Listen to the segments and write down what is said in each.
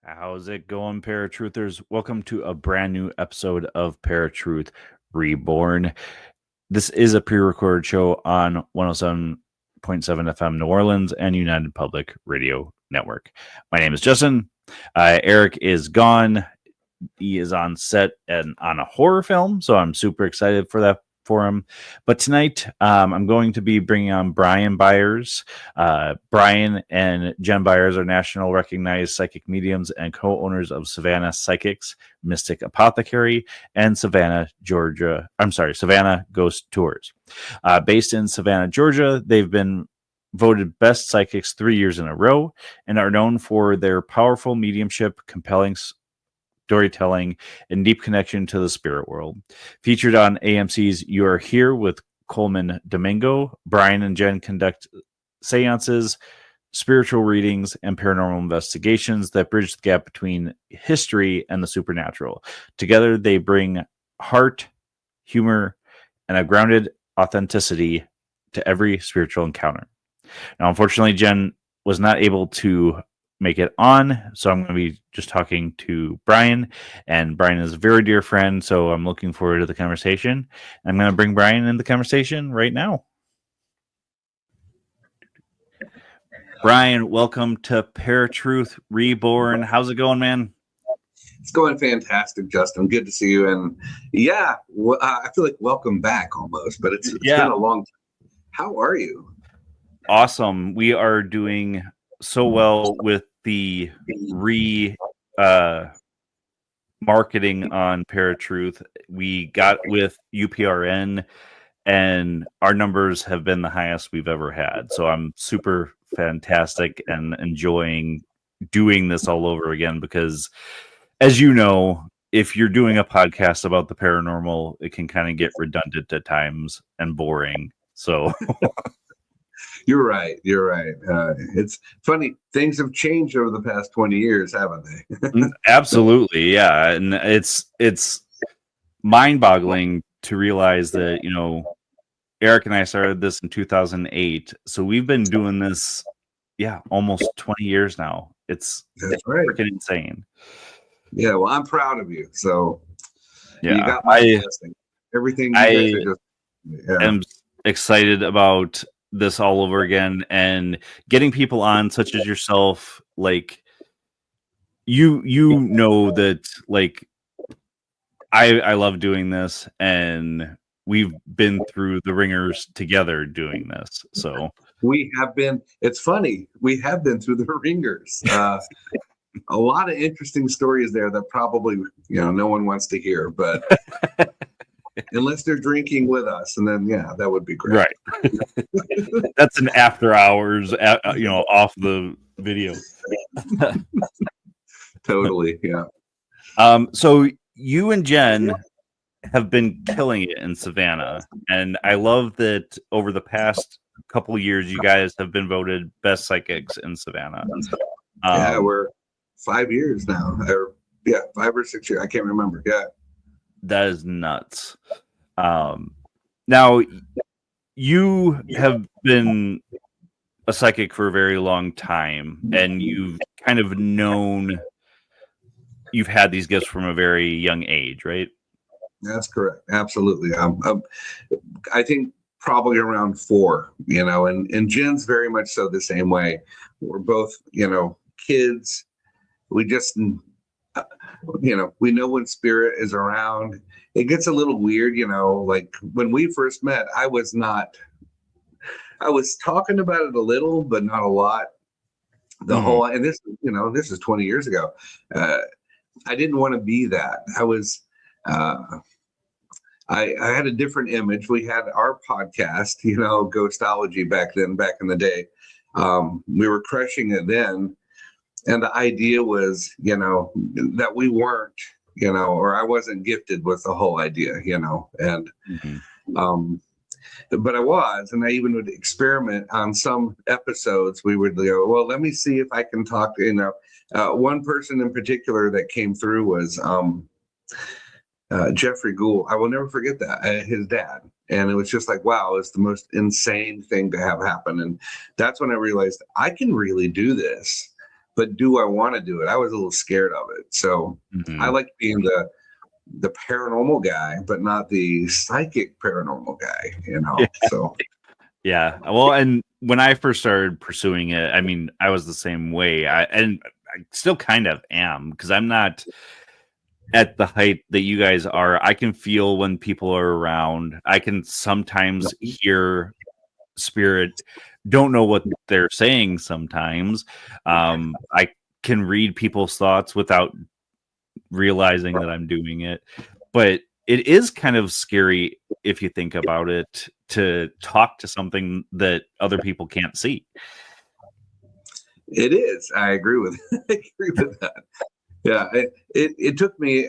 How's it going, ParaTruthers? Welcome to a brand new episode of ParaTruth Reborn. This is a pre-recorded show on 107.7 FM New Orleans and United Public Radio Network. My name is Justin. Eric is gone. He is on set and on a horror film, so I'm super excited for him. But tonight, I'm going to be bringing on Brian Byers. Brian and Jen Byers are national recognized psychic mediums and co-owners of Savannah Psychics, Mystic Apothecary, and Savannah Ghost Tours. Based in Savannah, Georgia, they've been voted best psychics 3 years in a row and are known for their powerful mediumship, compelling storytelling, and deep connection to the spirit world. Featured on AMC's You Are Here with Colman Domingo, Brian and Jen conduct séances, spiritual readings, and paranormal investigations that bridge the gap between history and the supernatural. Together, they bring heart, humor, and a grounded authenticity to every spiritual encounter. Now, unfortunately, Jen was not able to make it on, so I'm going to be just talking to Brian, and Brian is a very dear friend, so I'm looking forward to the conversation. I'm going to bring Brian in the conversation right now. Brian, welcome to ParaTruth Reborn. How's it going, man? It's going fantastic, Justin. Good to see you. And yeah, I feel like welcome back almost, but it's been a long time. How are you? Awesome. We are doing so well with the marketing on ParaTruth. We got with UPRN, and our numbers have been the highest we've ever had. So I'm super fantastic and enjoying doing this all over again because, as you know, if you're doing a podcast about the paranormal, it can kind of get redundant at times and boring. So You're right. It's funny. Things have changed over the past 20 years, haven't they? Absolutely. Yeah. And it's mind-boggling to realize that, Eric and I started this in 2008. So we've been doing this, almost 20 years now. It's freaking insane. Yeah. Well, I'm proud of you. So yeah, you got my blessing. Everything you guys am excited about this all over again and getting people on such as yourself, like you know that like I love doing this, and we've been through the ringers together doing this. So we have been, it's funny, we have been through the ringers. A lot of interesting stories there that probably no one wants to hear, but unless they're drinking with us, and then that would be great. Right. That's an after hours, off the video. Totally, yeah. So you and Jen have been killing it in Savannah, and I love that over the past couple of years, you guys have been voted best psychics in Savannah. We're 5 years now, 5 or 6 years. I can't remember. Yeah. That is nuts. Now, you have been a psychic for a very long time, and you've kind of known you've had these gifts from a very young age, right? That's correct. Absolutely. I think probably around 4, and Jen's very much so the same way. We're both, kids. We just we know when spirit is around. It gets a little weird, like when we first met, I was talking about it a little, but not a lot. And this is 20 years ago. I didn't want to be that. I was, I had a different image. We had our podcast, Ghostology back in the day. We were crushing it then. And the idea was, that we weren't, or I wasn't gifted with the whole idea, and, but I was, and I even would experiment on some episodes. We would go, well, let me see if I can talk, one person in particular that came through was, Jeffrey Gould. I will never forget that, his dad. And it was just like, wow, it's the most insane thing to have happen. And that's when I realized I can really do this. but do I want to do it? I was a little scared of it. So I like being the paranormal guy, but not the psychic paranormal guy, you know? So. Yeah. Well, and when I first started pursuing it, I mean, I was the same way. And I still kind of am, because I'm not at the height that you guys are. I can feel when people are around. I can sometimes hear spirit, don't know what they're saying sometimes. I can read people's thoughts without realizing that I'm doing it. But it is kind of scary, if you think about it, to talk to something that other people can't see. It is. I agree with that. Yeah, it took me,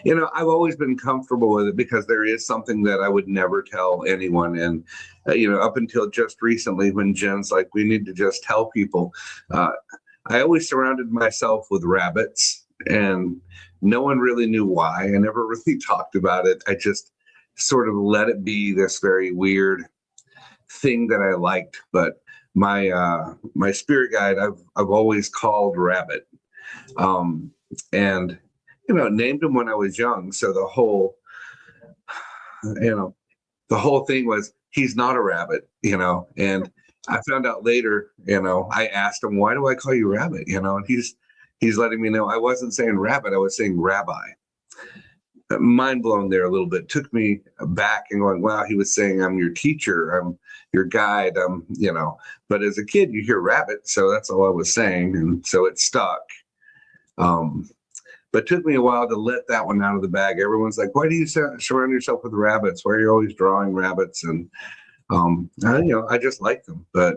you know, I've always been comfortable with it because there is something that I would never tell anyone. And, you know, up until just recently when Jen's like, we need to just tell people, I always surrounded myself with rabbits, and no one really knew why. I never really talked about it. I just sort of let it be this very weird thing that I liked. But my spirit guide, I've always called Rabbit, and you know, named him when I was young. So the whole thing was he's not a rabbit, you know. And I found out later, you know, I asked him, why do I call you Rabbit? You know, and he's letting me know I wasn't saying rabbit, I was saying rabbi. Mind blown there a little bit. Took me back and going, wow, he was saying I'm your teacher, I'm your guide, you know. But as a kid, you hear rabbit, so that's all I was saying, and so it stuck. But it took me a while to let that one out of the bag. Everyone's like, why do you surround yourself with rabbits? Why are you always drawing rabbits? And you know, I just like them. But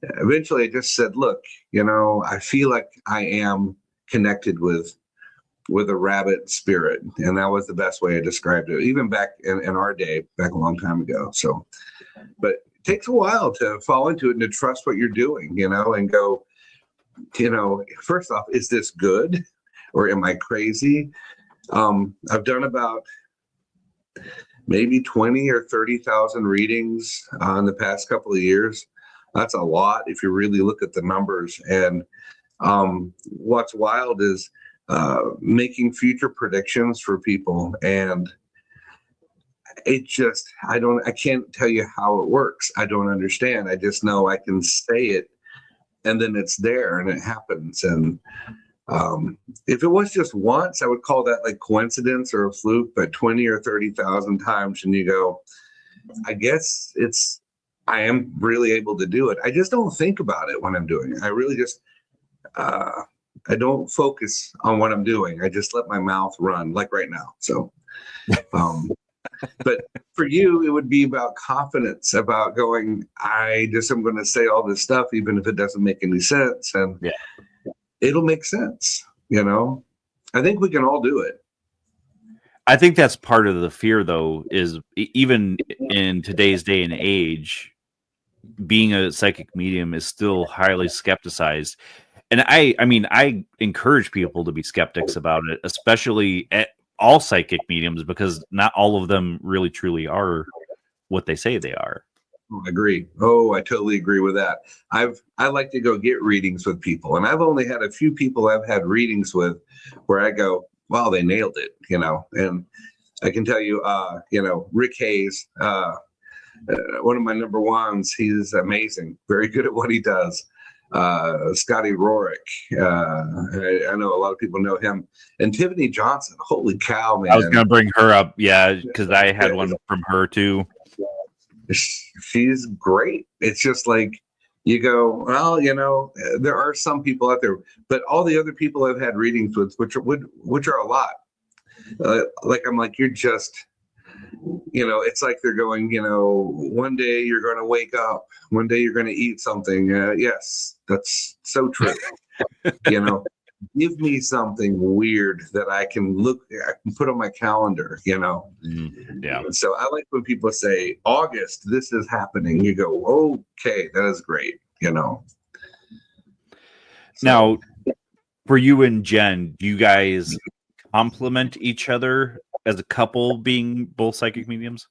eventually I just said, look, you know, I feel like I am connected with a rabbit spirit. And that was the best way I described it, even back in our day, back a long time ago. So, but it takes a while to fall into it and to trust what you're doing, you know, and go, you know, first off, is this good or am I crazy? I've done about maybe 20 or 30,000 readings in the past couple of years. That's a lot if you really look at the numbers. And what's wild is making future predictions for people. And it just, I can't tell you how it works. I don't understand. I just know I can say it and then it's there and it happens. And if it was just once, I would call that like coincidence or a fluke, but 20 or 30,000 times and you go, I guess I am really able to do it. I just don't think about it when I'm doing it. I really just, I don't focus on what I'm doing. I just let my mouth run, like right now. So, but for you, it would be about confidence, about going, I just am going to say all this stuff, even if it doesn't make any sense. And it'll make sense. You know, I think we can all do it. I think that's part of the fear, though, is even in today's day and age, being a psychic medium is still highly skepticized. And I mean, I encourage people to be skeptics about it, especially at all psychic mediums, because not all of them really truly are what they say they are. I agree. Oh, I totally agree with that. I like to go get readings with people, and I've only had a few people I've had readings with where I go, wow, they nailed it, you know. And I can tell you, you know, Rick Hayes, one of my number ones, he's amazing, very good at what he does. Scotty Rorick, I know a lot of people know him, and Tiffany Johnson. Holy cow, man! I was going to bring her up, because I had one from her too. She's great. It's just like you go, well, you know, there are some people out there, but all the other people I've had readings with, which are a lot. Like I'm like, you're just, you know, it's like they're going, you know, one day you're going to wake up, one day you're going to eat something. Yes, that's so true. You know, give me something weird that I can put on my calendar, you know? Yeah. And so I like when people say, August, this is happening. You go, okay, that is great, you know? So, now, for you and Jen, do you guys complement each other as a couple being both psychic mediums?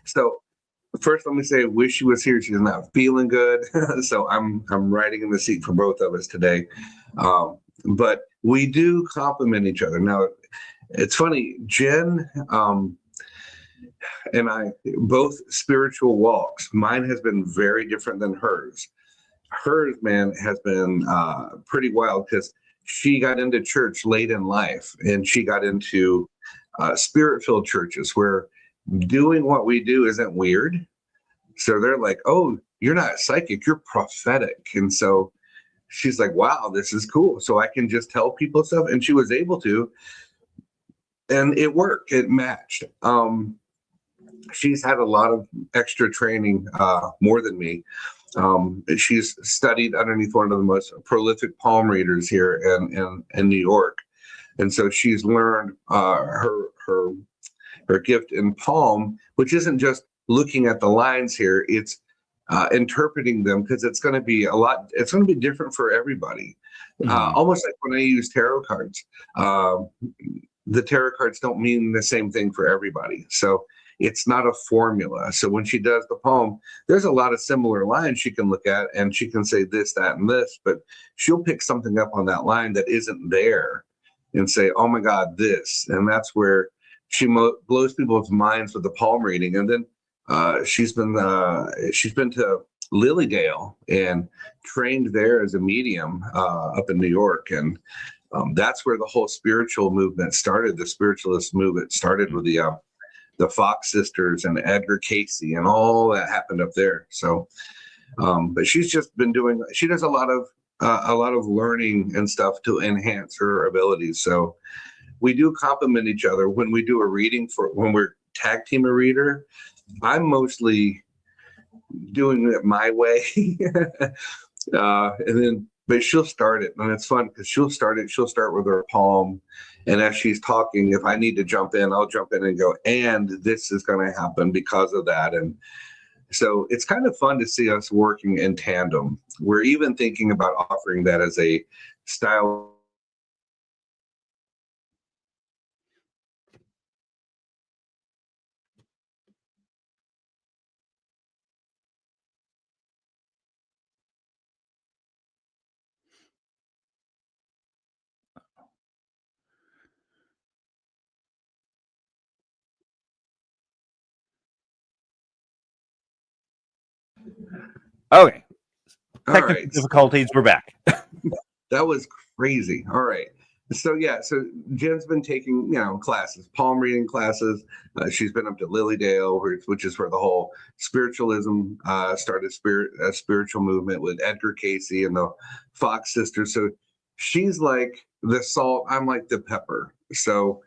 So First, let me say, wish she was here. She's not feeling good, so I'm riding in the seat for both of us today. But we do complement each other. Now, it's funny, Jen and I both spiritual walks. Mine has been very different than hers. Hers, man, has been pretty wild because she got into church late in life, and she got into spirit-filled churches where doing what we do isn't weird. So they're like, oh, you're not psychic, you're prophetic. And so she's like, wow, this is cool. So I can just tell people stuff. And she was able to, and it worked, it matched. She's had a lot of extra training, more than me. She's studied underneath one of the most prolific palm readers here in New York. And so she's learned her gift in palm, which isn't just looking at the lines here, it's interpreting them, because it's going to be it's going to be different for everybody. Almost like when I use tarot cards, the tarot cards don't mean the same thing for everybody. So it's not a formula. So when she does the poem, there's a lot of similar lines she can look at, and she can say this, that, and this, but she'll pick something up on that line that isn't there and say, oh my God, this. And that's where she blows people's minds with the palm reading. And then she's been to Lilydale and trained there as a medium up in New York. And that's where the whole spiritual movement started. The spiritualist movement started with the Fox sisters and Edgar Casey, and all that happened up there. So, but she's just been she does a lot of learning and stuff to enhance her abilities. So we do complement each other when we do a reading. When we're tag team a reader, I'm mostly doing it my way. But she'll start it, and it's fun because she'll start with her palm. And as she's talking, if I need to jump in, I'll jump in and go, and this is going to happen because of that. And so it's kind of fun to see us working in tandem. We're even thinking about offering that as a style. Okay. All Technical right. difficulties. We're back. That was crazy. All right. So Jen's been taking, classes, palm reading classes. She's been up to Lilydale, which is where the whole spiritualism started, spiritual movement with Edgar Casey and the Fox sisters. So she's like the salt, I'm like the pepper. So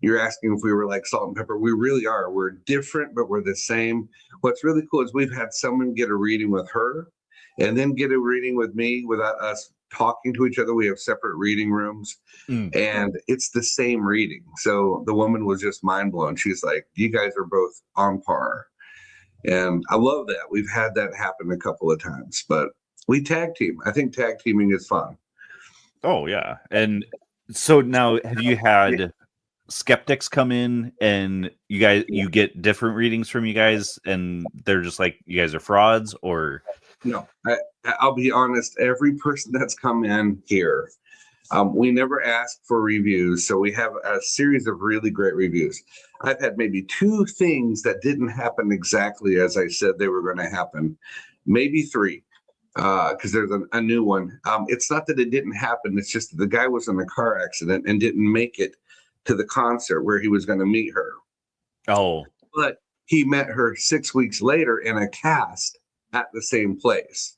you're asking if we were like salt and pepper. We really are. We're different, but we're the same. What's really cool is we've had someone get a reading with her and then get a reading with me without us talking to each other. We have separate reading rooms, and it's the same reading. So the woman was just mind blown. She's like, you guys are both on par. And I love that. We've had that happen a couple of times, but we tag team. I think tag teaming is fun. Oh yeah. And so now, have you had skeptics come in and you get different readings from you guys, and they're just like, you guys are frauds? Or no, I'll be honest, every person that's come in here, we never ask for reviews, so we have a series of really great reviews. I've had maybe 2 things that didn't happen exactly as I said they were going to happen, maybe 3, because there's a new one. It's not that it didn't happen, it's just that the guy was in a car accident and didn't make it to the concert where he was going to meet her. Oh. But he met her 6 weeks later in a cast at the same place.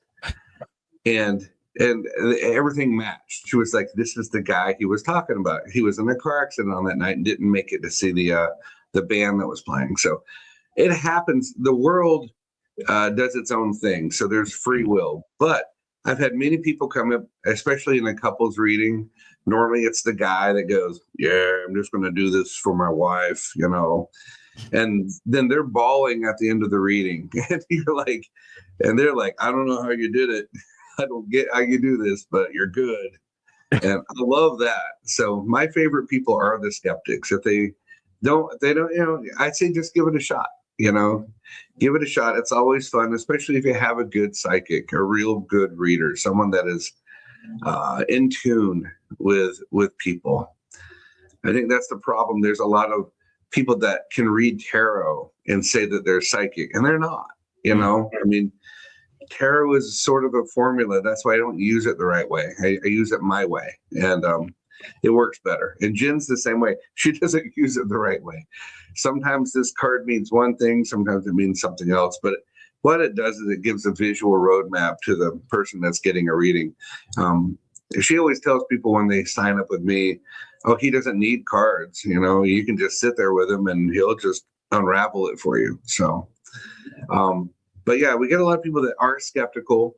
And everything matched. She was like, this is the guy he was talking about. He was in a car accident on that night and didn't make it to see the band that was playing. So it happens. The world does its own thing. So there's free will. But I've had many people come up, especially in a couples reading. Normally it's the guy that goes, yeah, I'm just going to do this for my wife, and then they're bawling at the end of the reading. And they're like, I don't know how you did it. I don't get how you do this, but you're good. And I love that. So my favorite people are the skeptics. If they don't, I'd say just give it a shot. you know, give it a shot. It's always fun, especially if you have a good psychic, a real good reader, someone that is in tune with people. I think that's the problem. There's a lot of people that can read tarot and say that they're psychic, and they're not. You know, I mean, tarot is sort of a formula. That's why I don't use it the right way. I use it my way, and it works better. And Jen's the same way. She doesn't use it the right way. Sometimes this card means one thing, sometimes it means something else. But what it does is it gives a visual roadmap to the person that's getting a reading. She always tells people when they sign up with me, oh, he doesn't need cards. You know, you can just sit there with him and he'll just unravel it for you. So, but yeah, we get a lot of people that are skeptical.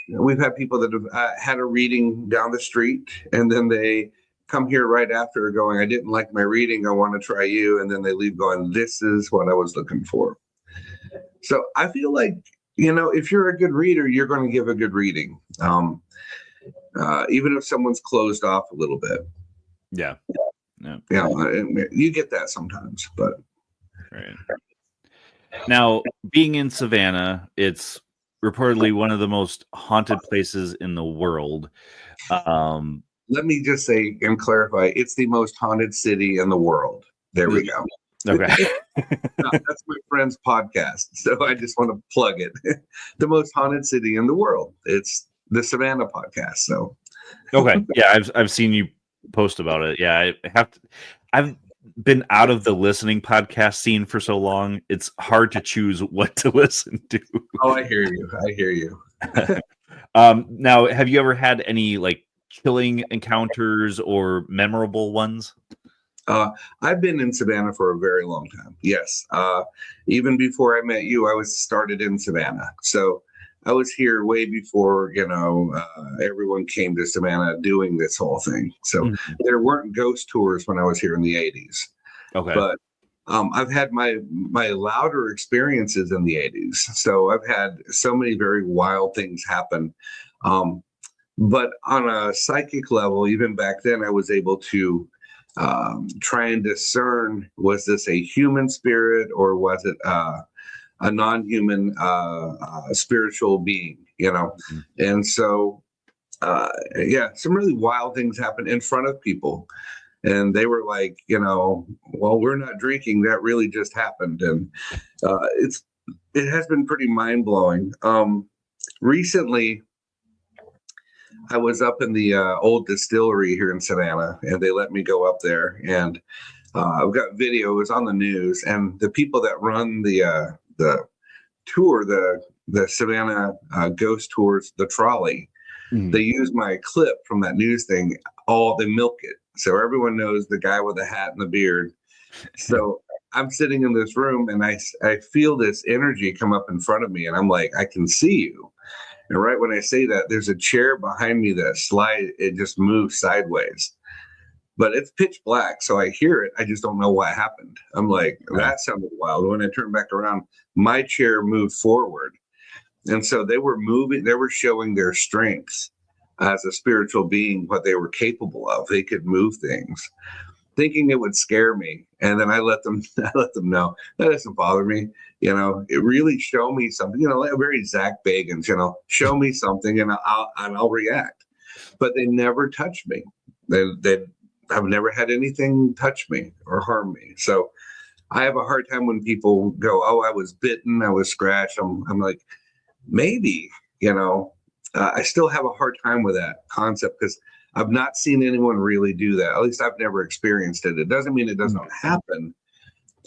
We've had people that have had a reading down the street, and then they come here right after going, I didn't like my reading, I want to try you. And then they leave going, this is what I was looking for. So I feel like, you know, if you're a good reader, you're going to give a good reading. Even if someone's closed off a little bit. Yeah. You get that sometimes, but. Right. Now, being in Savannah, it's reportedly one of the most haunted places in the world. Let me just say and clarify, it's the most haunted city in the world. There we go. Okay. No, that's my friend's podcast, so I just want to plug it. The most haunted city in the world. It's the Savannah podcast. So, okay, yeah, I've seen you post about it. Yeah, I've been out of the listening podcast scene for so long. It's hard to choose what to listen to. Oh, I hear you. Now, have you ever had any like chilling encounters or memorable ones? I've been in Savannah for a very long time. Yes. Even before I met you, I was started in Savannah. So I was here way before, you know, everyone came to Savannah doing this whole thing. So there weren't ghost tours when I was here in the 80s. Okay. But I've had my louder experiences in the 80s. So I've had so many very wild things happen. But on a psychic level, even back then, I was able to try and discern, was this a human spirit or was it a non-human spiritual being, you know? And so, some really wild things happened in front of people. And they were like, you know, well, we're not drinking. That really just happened. And it has been pretty mind-blowing. Recently, I was up in the old distillery here in Savannah, and they let me go up there. And I've got video. It was on the news, and the people that run the tour, the Savannah Ghost Tours, the trolley, they use my clip from that news thing. They milk it, so everyone knows the guy with the hat and the beard. So I'm sitting in this room, and I feel this energy come up in front of me, and I'm like, I can see you. And right when I say that, there's a chair behind me that it just moves sideways. But it's pitch black, so I hear it. I just don't know what happened. I'm like, that sounded wild. When I turned back around, my chair moved forward. And so they were moving, they were showing their strengths as a spiritual being, what they were capable of. They could move things, thinking it would scare me. And then I let them know that doesn't bother me. You know, it really show me something, you know, like very Zach Bagans, you know, show me something and I'll react. But they never touched me. I've never had anything touch me or harm me. So I have a hard time when people go, oh, I was bitten, I was scratched. I'm like, maybe, you know, I still have a hard time with that concept because I've not seen anyone really do that. At least I've never experienced it. It doesn't mean it doesn't happen.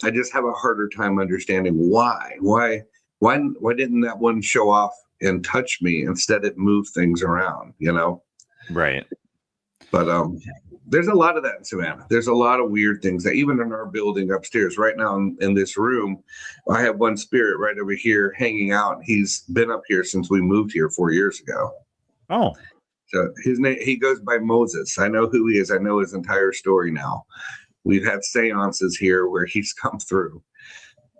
I just have a harder time understanding why didn't that one show off and touch me? Instead, it moved things around, you know? Right. But there's a lot of that in Savannah. There's a lot of weird things that even in our building upstairs right now in this room, I have one spirit right over here hanging out. He's been up here since we moved here 4 years ago. Oh. So his name, he goes by Moses. I know who he is. I know his entire story now. We've had séances here where he's come through,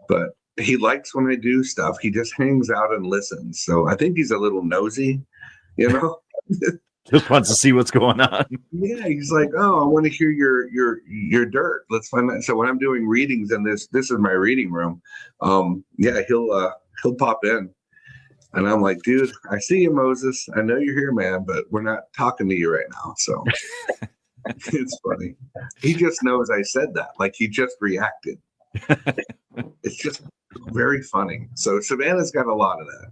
but he likes when I do stuff. He just hangs out and listens. So I think he's a little nosy, you know? Just wants to see what's going on. Yeah, he's like, oh, I want to hear your dirt. Let's find that. So when I'm doing readings in this is my reading room. Yeah, he'll pop in, and I'm like, dude, I see you, Moses. I know you're here, man, but we're not talking to you right now. So it's funny. He just knows I said that. Like he just reacted. It's just very funny. So Savannah's got a lot of that.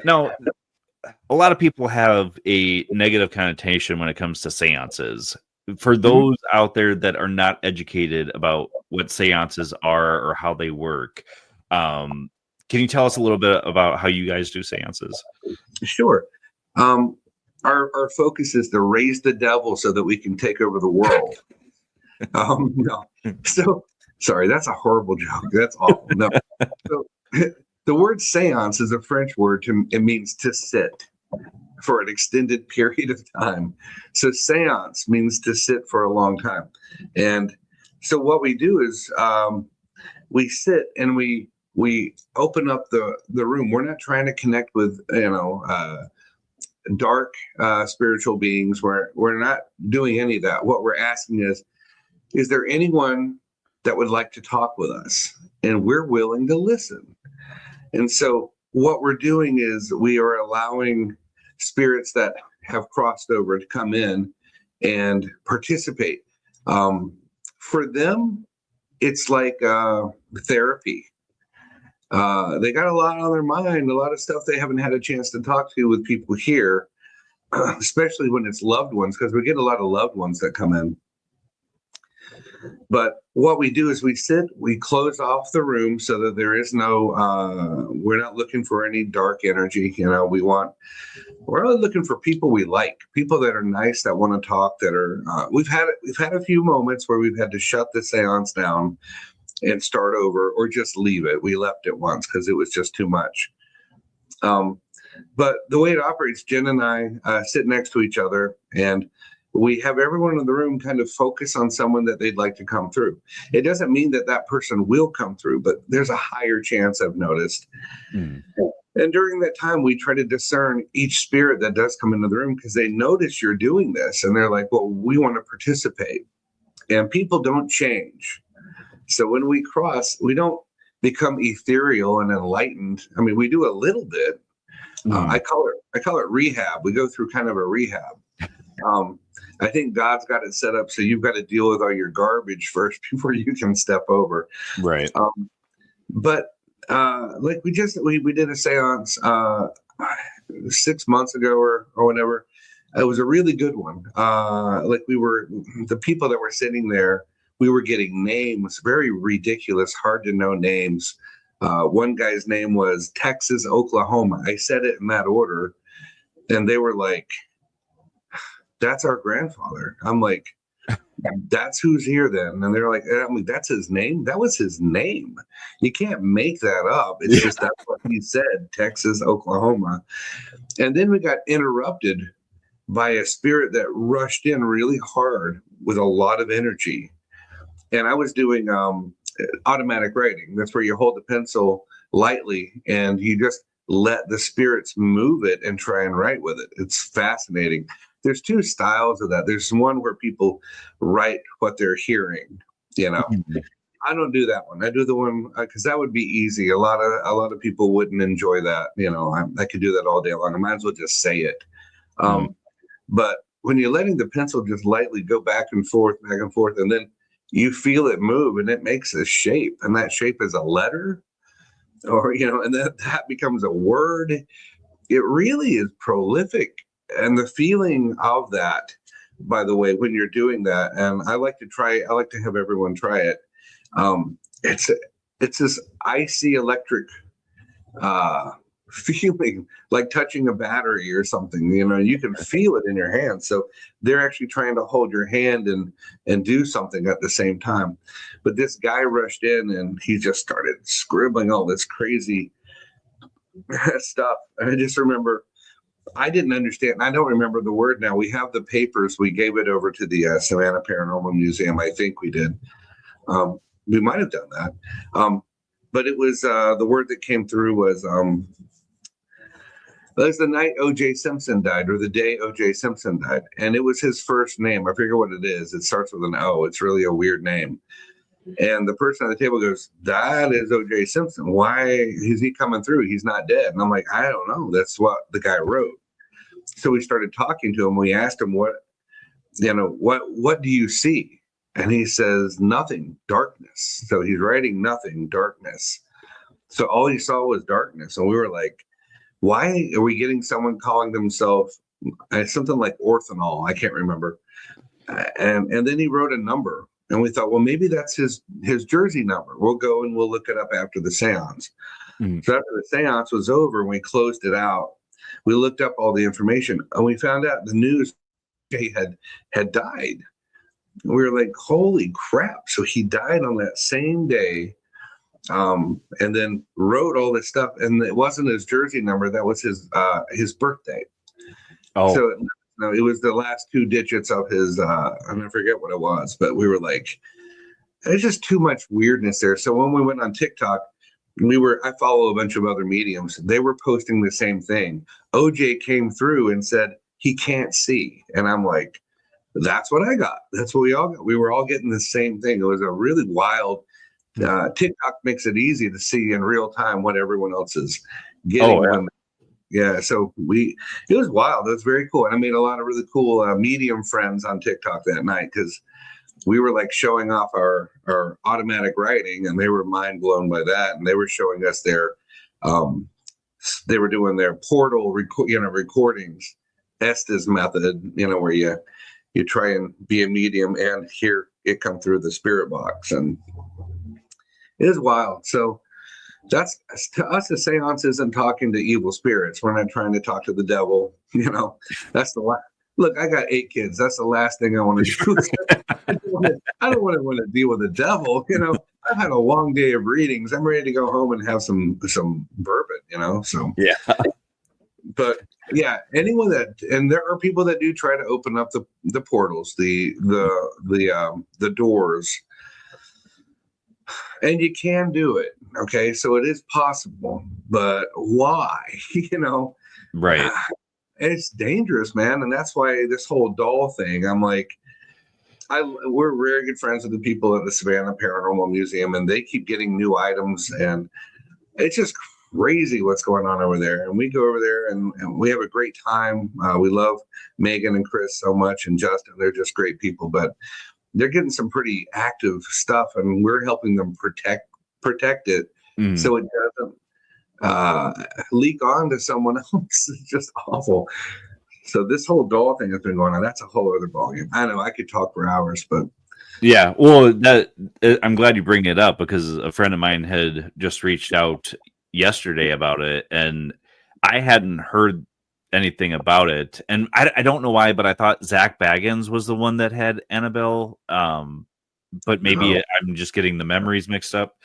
Now, a lot of people have a negative connotation when it comes to seances. For those out there that are not educated about what seances are or how they work, can you tell us a little bit about how you guys do seances? Sure. Our focus is to raise the devil so that we can take over the world. No. So, sorry, that's a horrible joke. That's awful. No. So, the word seance is a French word. It means to sit for an extended period of time. So seance means to sit for a long time. And so what we do is we sit and we open up the room. We're not trying to connect with, dark spiritual beings. We're not doing any of that. What we're asking is there anyone that would like to talk with us? And we're willing to listen. And so what we're doing is we are allowing spirits that have crossed over to come in and participate. For them, it's like therapy. They got a lot on their mind, a lot of stuff they haven't had a chance to talk to with people here, especially when it's loved ones, because we get a lot of loved ones that come in. But what we do is we sit, we close off the room so that there is no, we're not looking for any dark energy. We're only looking for people we like, people that are nice, that want to talk, that are, we've had a few moments where we've had to shut the seance down and start over or just leave it. We left it once because it was just too much. But the way it operates, Jen and I sit next to each other, and we have everyone in the room kind of focus on someone that they'd like to come through. It doesn't mean that that person will come through, but there's a higher chance, I've noticed. And during that time, we try to discern each spirit that does come into the room, because they notice you're doing this and they're like, well, we want to participate. And people don't change. So when we cross, we don't become ethereal and enlightened. I mean, we do a little bit. I call it rehab. We go through kind of a rehab. I think God's got it set up so you've got to deal with all your garbage first before you can step over. Right. But like we did a seance 6 months ago or whatever. It was a really good one. The people that were sitting there, we were getting names, very ridiculous, hard to know names. One guy's name was Texas, Oklahoma. I said it in that order, and they were like, that's our grandfather. I'm like, that's who's here then. And they're like, I'm like, that's his name? That was his name. You can't make that up. It's just that's what he said, Texas, Oklahoma. And then we got interrupted by a spirit that rushed in really hard with a lot of energy. And I was doing automatic writing. That's where you hold the pencil lightly and you just let the spirits move it and try and write with it. It's fascinating. There's two styles of that. There's one where people write what they're hearing. I don't do that one. I do the one because that would be easy. A lot of people wouldn't enjoy that. I could do that all day long. I might as well just say it. But when you're letting the pencil just lightly go back and forth, and then you feel it move and it makes a shape, and that shape is a letter, or and that becomes a word. It really is prolific. And the feeling of that, by the way, when you're doing that, and I like to have everyone try it. It's this icy electric feeling, like touching a battery or something. You can feel it in your hand. So they're actually trying to hold your hand and do something at the same time. But this guy rushed in and he just started scribbling all this crazy stuff. And I just remember, I didn't understand. I don't remember the word now. We have the papers. We gave it over to the Savannah Paranormal Museum. I think we did. We might have done that. But it was the word that came through was That was the night O.J. Simpson died, or the day O.J. Simpson died. And it was his first name. I forget what it is. It starts with an O. It's really a weird name. And the person at the table goes, that is O.J. Simpson. Why is he coming through? He's not dead. And I'm like, I don't know. That's what the guy wrote. So we started talking to him. We asked him, what do you see? And he says, nothing, darkness. So he's writing nothing, darkness. So all he saw was darkness. And we were like, why are we getting someone calling themselves something like orthanol? I can't remember. And then he wrote a number. And we thought, well, maybe that's his jersey number. We'll go and we'll look it up after the seance. Mm-hmm. So after the seance was over and we closed it out, we looked up all the information and we found out the news he had died. We were like, holy crap. So he died on that same day. And then wrote all this stuff, and it wasn't his jersey number. That was his birthday. Oh, so it was the last 2 digits of his. I forget what it was, but we were like, there's just too much weirdness there. So when we went on TikTok, I follow a bunch of other mediums. They were posting the same thing. OJ came through and said he can't see, and I'm like, that's what I got. That's what we all got. We were all getting the same thing. It was a really wild. TikTok makes it easy to see in real time what everyone else is getting. Oh, yeah. So it was wild. It was very cool. And I made a lot of really cool medium friends on TikTok that night because we were like showing off our automatic writing, and they were mind blown by that. And they were showing us they were doing their portal, recordings, Estes method, where you try and be a medium and hear it come through the spirit box. And it is wild. So that's, to us, a seance isn't talking to evil spirits. We're not trying to talk to the devil. That's the last. Look, I got 8 kids. That's the last thing I want to do. I don't want to deal with the devil. I've had a long day of readings. I'm ready to go home and have some bourbon. So yeah. But yeah, anyone and there are people that do try to open up the portals, the doors. And you can do it. Okay. So it is possible, but why? Right. It's dangerous, man. And that's why this whole doll thing, I'm like, we're very good friends with the people at the Savannah Paranormal Museum, and they keep getting new items, and it's just crazy what's going on over there. And we go over there and we have a great time. We love Megan and Chris so much, and Justin. They're just great people, but they're getting some pretty active stuff, and we're helping them protect it so it doesn't leak on to someone else. It's just awful. So this whole doll thing has been going on. That's a whole other ballgame. I know I could talk for hours, but yeah. Well, I'm glad you bring it up because a friend of mine had just reached out yesterday about it, and I hadn't heard anything about it, and I don't know why, but I thought Zach Baggins was the one that had Annabelle, but maybe I'm just getting the memories mixed up.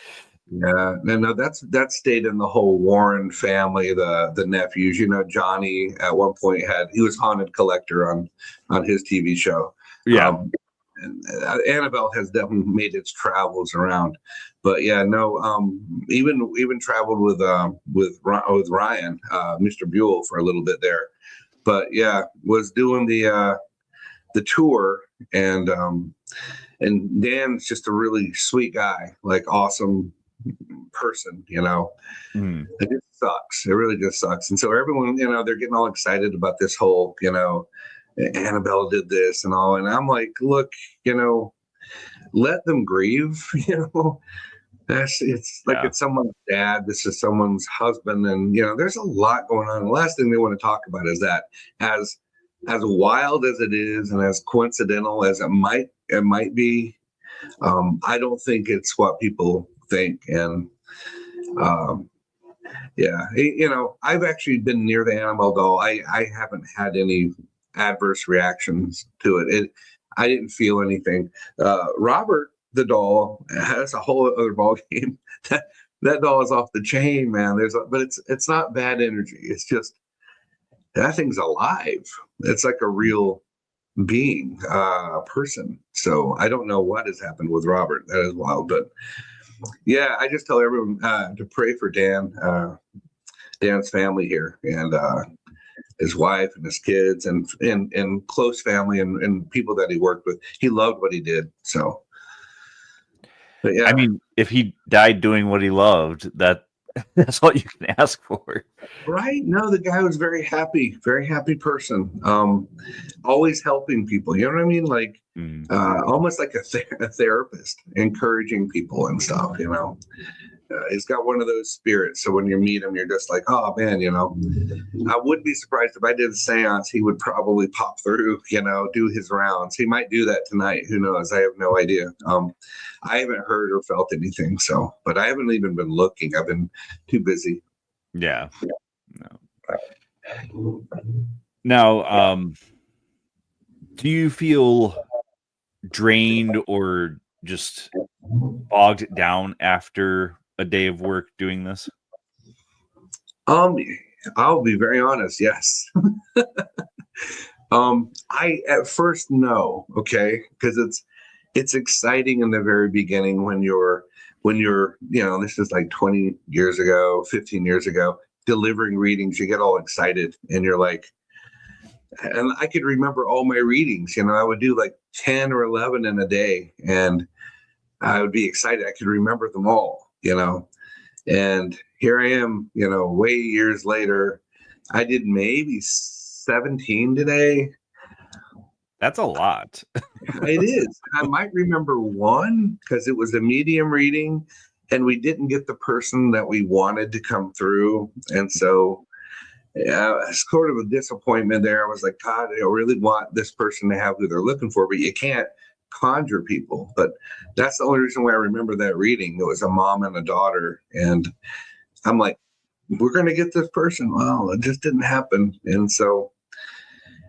Yeah, no, that stayed in the whole Warren family, the nephews. Johnny at one point he was haunted collector on his TV show. Yeah, and Annabelle has definitely made its travels around, but yeah, no, even traveled with Ryan, Mr. Buell for a little bit there, but yeah, was doing the tour, and Dan's just a really sweet guy, like awesome person. It just sucks. It really just sucks. And so everyone, they're getting all excited about this whole, Annabelle did this and all, and I'm like, look, let them grieve. It's like it's someone's dad, this is someone's husband, and there's a lot going on. The last thing they want to talk about is that, as wild as it is and as coincidental as it might be, I don't think it's what people think. And I've actually been near the Annabelle doll. I haven't had any adverse reactions to it. I didn't feel anything. Robert the doll has a whole other ball game. That doll is off the chain, man. But it's not bad energy. It's just that thing's alive. It's like a real being, person. So I don't know what has happened with Robert. That is wild, but yeah, I just tell everyone to pray for Dan. Dan's family here, and his wife and his kids, and close family, and people that he worked with. He loved what he did. So, but yeah, I mean, if he died doing what he loved, that's all you can ask for. right. No, the guy was very happy person. Always helping people. You know what I mean? Like, almost like a therapist, encouraging people and stuff, you know. He's got one of those spirits. So when you meet him, you're just like, oh man, you know. I wouldn't be surprised if I did a seance, he would probably pop through, you know, do his rounds. He might do that tonight. Who knows? I have no idea. I haven't heard or felt anything. So, but I haven't even been looking. I've been too busy. Yeah. No. Now, do you feel drained or just bogged down after a day of work doing this? I'll be very honest. Yes. I at first no, okay, because it's exciting in the very beginning when you're, you know, this is like 20 years ago, 15 years ago, delivering readings. You get all excited and you're like, and I could remember all my readings. You know, I would do like 10 or 11 in a day, and I would be excited. I could remember them all, you know. And here I am, you know, way years later. I did maybe 17 today. That's a lot. It is. I might remember one because it was a medium reading and we didn't get the person that we wanted to come through. And so it's sort of a disappointment there. I was like, God, I really want this person to have who they're looking for, but you can't conjure people. But that's the only reason why I remember that reading. It was a mom and a daughter, and I'm like, we're going to get this person. Well, it just didn't happen. And so,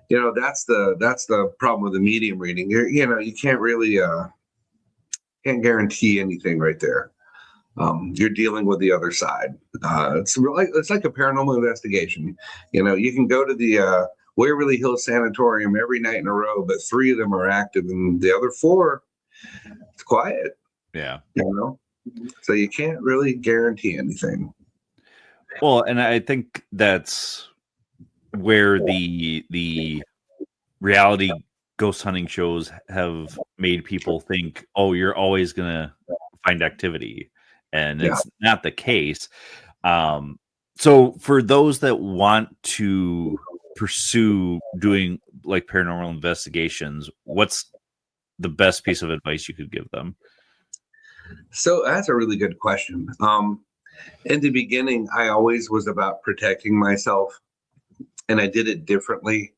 you know, that's the problem with the medium reading. You know, you can't really can't guarantee anything right there. You're dealing with the other side. It's like a paranormal investigation. You know, you can go to the Waverly Hills Sanatorium every night in a row, but 3 of them are active, and the other 4, it's quiet. Yeah. You know, so you can't really guarantee anything. Well, and I think that's where the reality ghost hunting shows have made people think, oh, you're always gonna find activity, and it's not the case. So for those that want to pursue doing like paranormal investigations, what's the best piece of advice you could give them? So that's a really good question. In the beginning, I always was about protecting myself, and I did it differently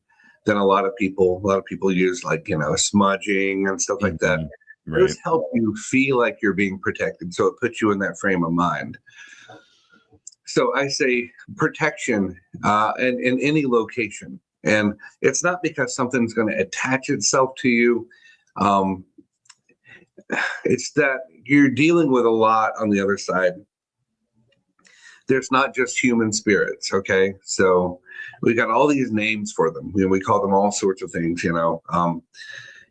than a lot of people. A lot of people use, like, you know, smudging and stuff like that. Right. Those help you feel like you're being protected, so it puts you in that frame of mind. So I say protection in any location, and it's not because something's going to attach itself to you. It's that you're dealing with a lot on the other side. There's not just human spirits, okay? So we got all these names for them. We call them all sorts of things, you know.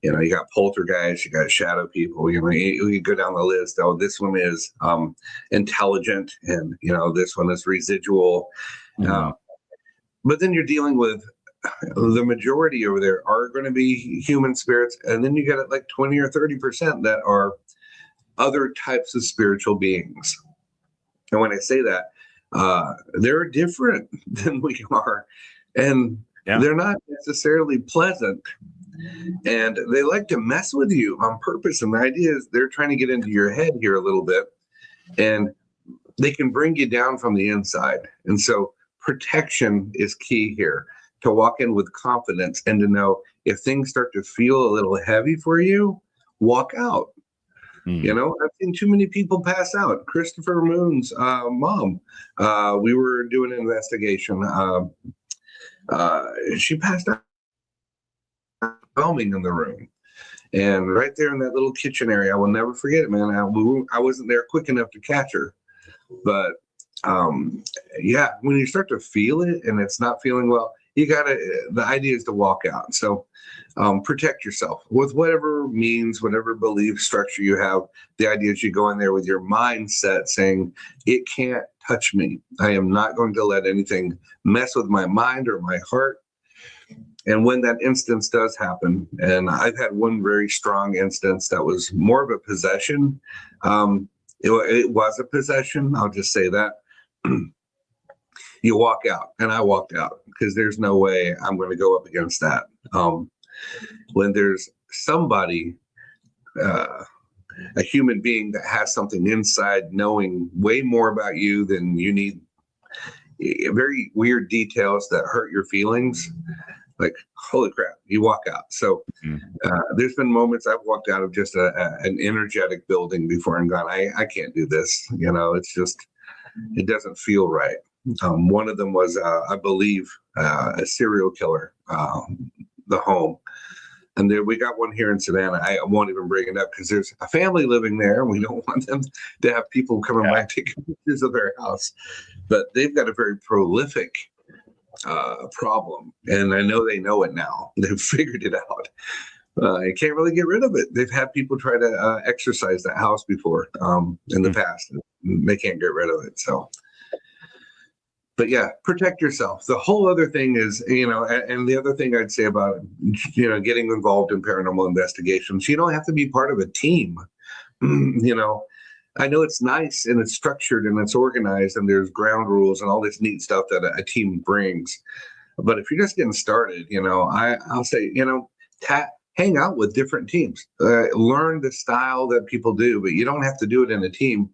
You know, you got poltergeists, you got shadow people. You know, you go down the list. Oh, this one is intelligent, and you know, this one is residual. But then you're dealing with the majority over there are going to be human spirits, and then you got like 20 or 30% that are other types of spiritual beings. And when I say that, they're different than we are, and they're not necessarily pleasant, and they like to mess with you on purpose. And the idea is they're trying to get into your head here a little bit, and they can bring you down from the inside. And so protection is key here, to walk in with confidence and to know if things start to feel a little heavy for you, walk out. You know, I've seen too many people pass out. Christopher Moon's mom, we were doing an investigation. She passed out filming in the room. And right there in that little kitchen area, I will never forget it, man. I wasn't there quick enough to catch her. But yeah, when you start to feel it and it's not feeling well, the idea is to walk out. So protect yourself with whatever means, whatever belief structure you have. The idea is you go in there with your mindset saying it can't touch me. I am not going to let anything mess with my mind or my heart. And when that instance does happen, and I've had one very strong instance that was more of a possession. It was a possession. I'll just say that. You walk out, and I walked out because there's no way I'm going to go up against that. When there's somebody, a human being that has something inside, knowing way more about you than you need, very weird details that hurt your feelings. Like, holy crap, you walk out. So there's been moments I've walked out of just an energetic building before and gone, I can't do this. It's just, it doesn't feel right. One of them was, I believe, a serial killer, the home. And there, we got one here in Savannah. I won't even bring it up because there's a family living there, and we don't want them to have people coming by taking pictures of their house. But they've got a very prolific problem, and I know they know it now. They've figured it out. You can't really get rid of it. They've had people try to exorcise that house before in the past. They can't get rid of it. So, but yeah, protect yourself. The whole other thing is, and the other thing I'd say about, getting involved in paranormal investigations, you don't have to be part of a team. I know it's nice and it's structured and it's organized and there's ground rules and all this neat stuff that a team brings. But if you're just getting started, I'll say, hang out with different teams, learn the style that people do, but you don't have to do it in a team.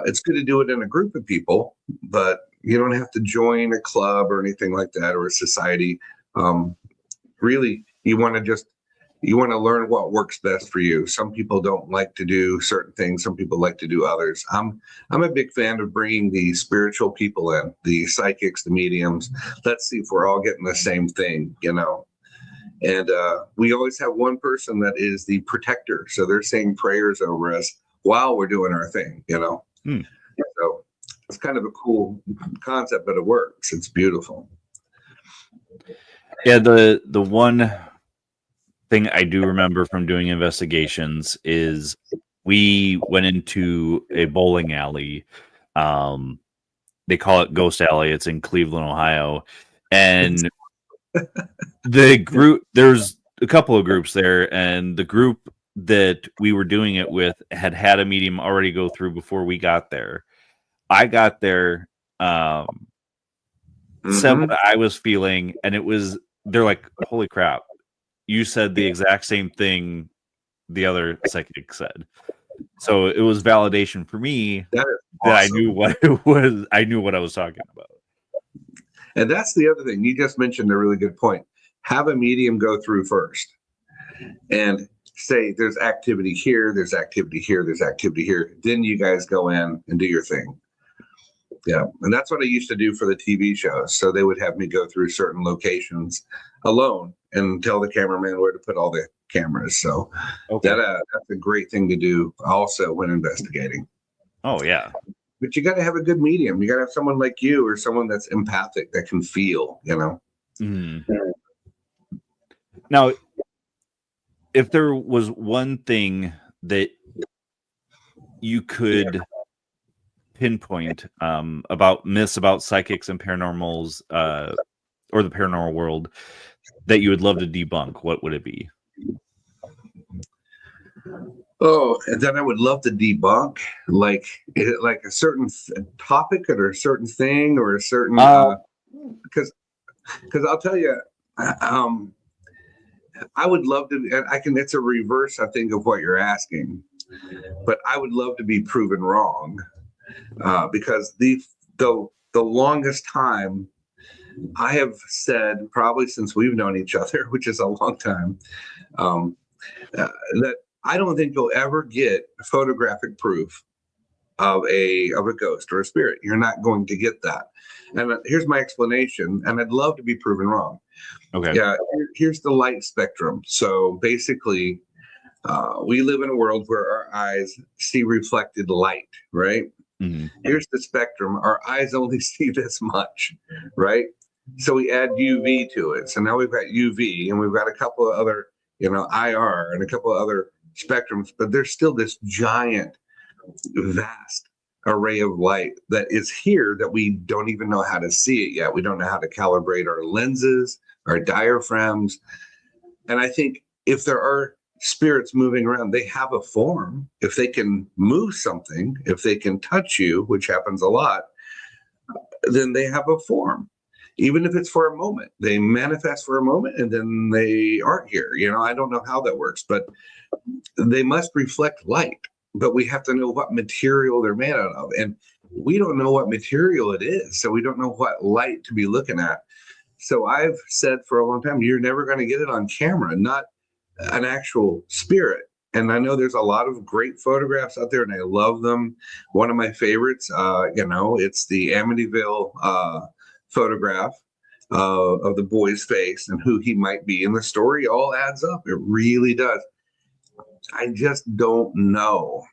It's good to do it in a group of people, but you don't have to join a club or anything like that, or a society. Really, you want to learn what works best for you. Some people don't like to do certain things. Some people like to do others. I'm a big fan of bringing the spiritual people in, the psychics, the mediums. Let's see if we're all getting the same thing, And we always have one person that is the protector. So they're saying prayers over us while we're doing our thing, So it's kind of a cool concept, but it works. It's beautiful. Yeah, the one thing I do remember from doing investigations is we went into a bowling alley. They call it Ghost Alley. It's in Cleveland, Ohio. And the group, there's a couple of groups there, and the group that we were doing it with had a medium already go through before we got there. I got there, said what I was feeling, and they're like, holy crap, you said the exact same thing the other psychic said. So it was validation for me that I knew what it was. I knew what I was talking about. And that's the other thing. You just mentioned a really good point. Have a medium go through first and say, there's activity here, there's activity here, there's activity here. Then you guys go in and do your thing. Yeah. And that's what I used to do for the TV shows. So they would have me go through certain locations alone and tell the cameraman where to put all the cameras. So that's a great thing to do also when investigating. Oh, yeah. But you got to have a good medium. You got to have someone like you or someone that's empathic that can feel, Now, if there was one thing that you could pinpoint about myths about psychics and paranormals or the paranormal world that you would love to debunk, what would it be? Oh, and then I would love to debunk, like a certain topic or a certain thing or a certain because I'll tell you, I would love to. And I can. It's a reverse, I think, of what you're asking, but I would love to be proven wrong because the longest time I have said, probably since we've known each other, which is a long time, that I don't think you'll ever get photographic proof of a ghost or a spirit. You're not going to get that. And here's my explanation, and I'd love to be proven wrong. Okay. Yeah, here's the light spectrum. So basically, we live in a world where our eyes see reflected light, right? Mm-hmm. Here's the spectrum. Our eyes only see this much, right? So we add UV to it. So now we've got UV, and we've got a couple of other, IR and a couple of other spectrums, but there's still this giant, vast array of light that is here that we don't even know how to see it yet. We don't know how to calibrate our lenses, our diaphragms. And I think if there are spirits moving around, they have a form. If they can move something, if they can touch you, which happens a lot, then they have a form. Even if it's for a moment, they manifest for a moment and then they aren't here. I don't know how that works, but they must reflect light. But we have to know what material they're made out of. And we don't know what material it is. So we don't know what light to be looking at. So I've said for a long time, you're never going to get it on camera, not an actual spirit. And I know there's a lot of great photographs out there and I love them. One of my favorites, it's the Amityville photograph of the boy's face and who he might be. And the story all adds up. It really does. I just don't know.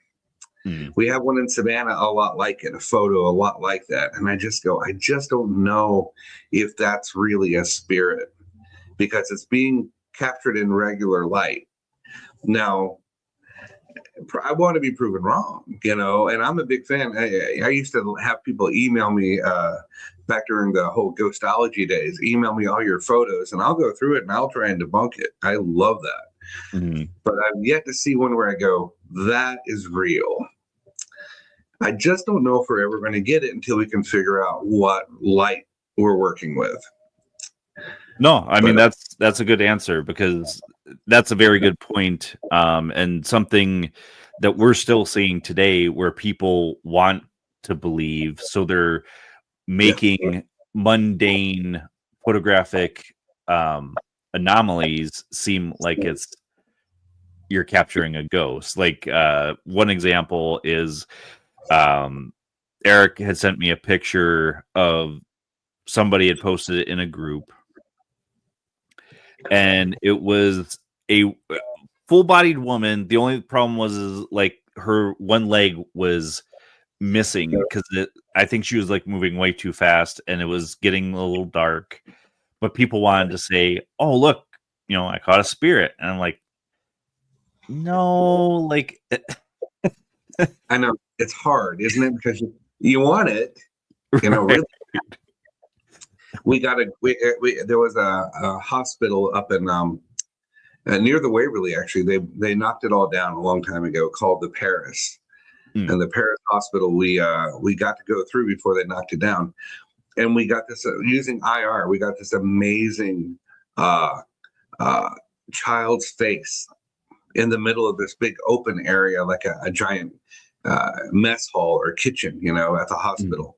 We have one in Savannah a lot like it, a photo a lot like that. And I just don't know if that's really a spirit because it's being captured in regular light. Now, I want to be proven wrong, and I'm a big fan. I used to have people email me back during the whole ghostology days, email me all your photos and I'll go through it and I'll try and debunk it. I love that. But I've yet to see one where I go, that is real. I just don't know if we're ever going to get it until we can figure out what light we're working with. No, I mean, that's a good answer because that's a very good point, and something that we're still seeing today where people want to believe. So they're making mundane photographic anomalies seem like you're capturing a ghost. Like one example is Eric had sent me a picture of somebody had posted it in a group. And it was a full-bodied woman. The only problem was like her one leg was missing because I think she was like moving way too fast and it was getting a little dark. But people wanted to say, "Oh, look, I caught a spirit," and I'm like, "No, like." I know it's hard, isn't it? Because you want it, really. There was a hospital up in near the Waverly. Actually, they knocked it all down a long time ago, called the Paris. And the Paris hospital we got to go through before they knocked it down, and we got this using IR. We got this amazing child's face in the middle of this big open area, like a giant mess hall or kitchen, at the hospital.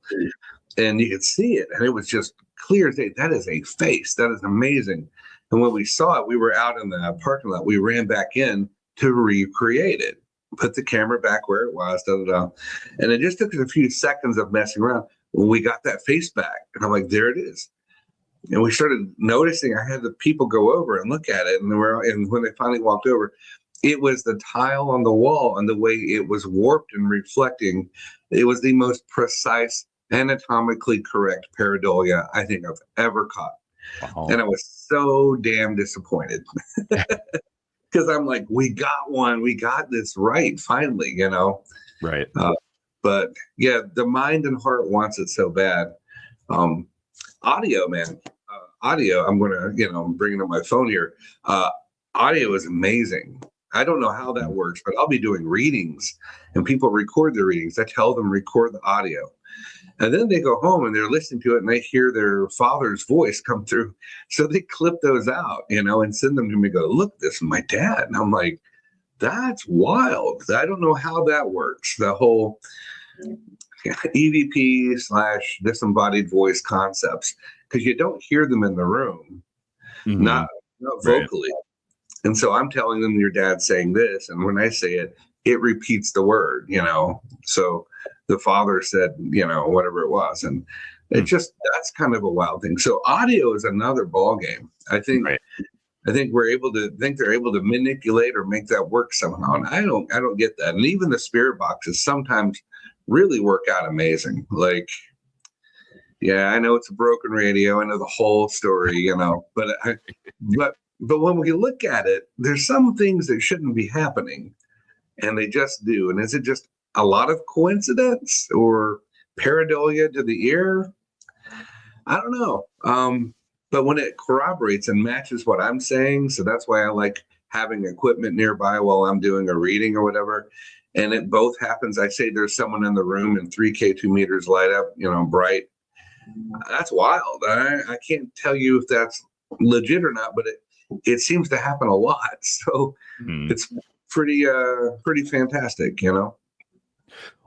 And you could see it, and it was just clear as day. That is a face. That is amazing. And when we saw it, we were out in the parking lot. We ran back in to recreate it, put the camera back where it was, and it just took us a few seconds of messing around when we got that face back. And I'm like, there it is. And we started noticing. I had the people go over and look at it, and when they finally walked over, it was the tile on the wall and the way it was warped and reflecting. It was the most precise, anatomically correct pareidolia I think I've ever caught. Wow. And I was so damn disappointed because I'm like, we got one, we got this right finally, Right. But yeah, the mind and heart wants it so bad. Audio, man, audio. I'm gonna, I'm bringing up my phone here. Audio is amazing. I don't know how that works, but I'll be doing readings and people record their readings. I tell them record the audio. And then they go home and they're listening to it and they hear their father's voice come through. So they clip those out, and send them to me, go, look, this is my dad. And I'm like, that's wild. I don't know how that works. The whole EVP / disembodied voice concepts, because you don't hear them in the room, not vocally. Right. And so I'm telling them your dad's saying this. And when I say it, it repeats the word, so the father said, whatever it was. And it just, that's kind of a wild thing. So audio is another ball game. I think they're able to manipulate or make that work somehow. And I don't get that. And even the spirit boxes sometimes really work out amazing. Like, yeah, I know it's a broken radio. I know the whole story, but when we look at it, there's some things that shouldn't be happening and they just do. And is it just a lot of coincidence or pareidolia to the ear? I don't know. But when it corroborates and matches what I'm saying, so that's why I like having equipment nearby while I'm doing a reading or whatever. And it both happens. I say there's someone in the room and 3K 2 meters light up, bright. That's wild. I can't tell you if that's legit or not, but it seems to happen a lot. So it's pretty fantastic,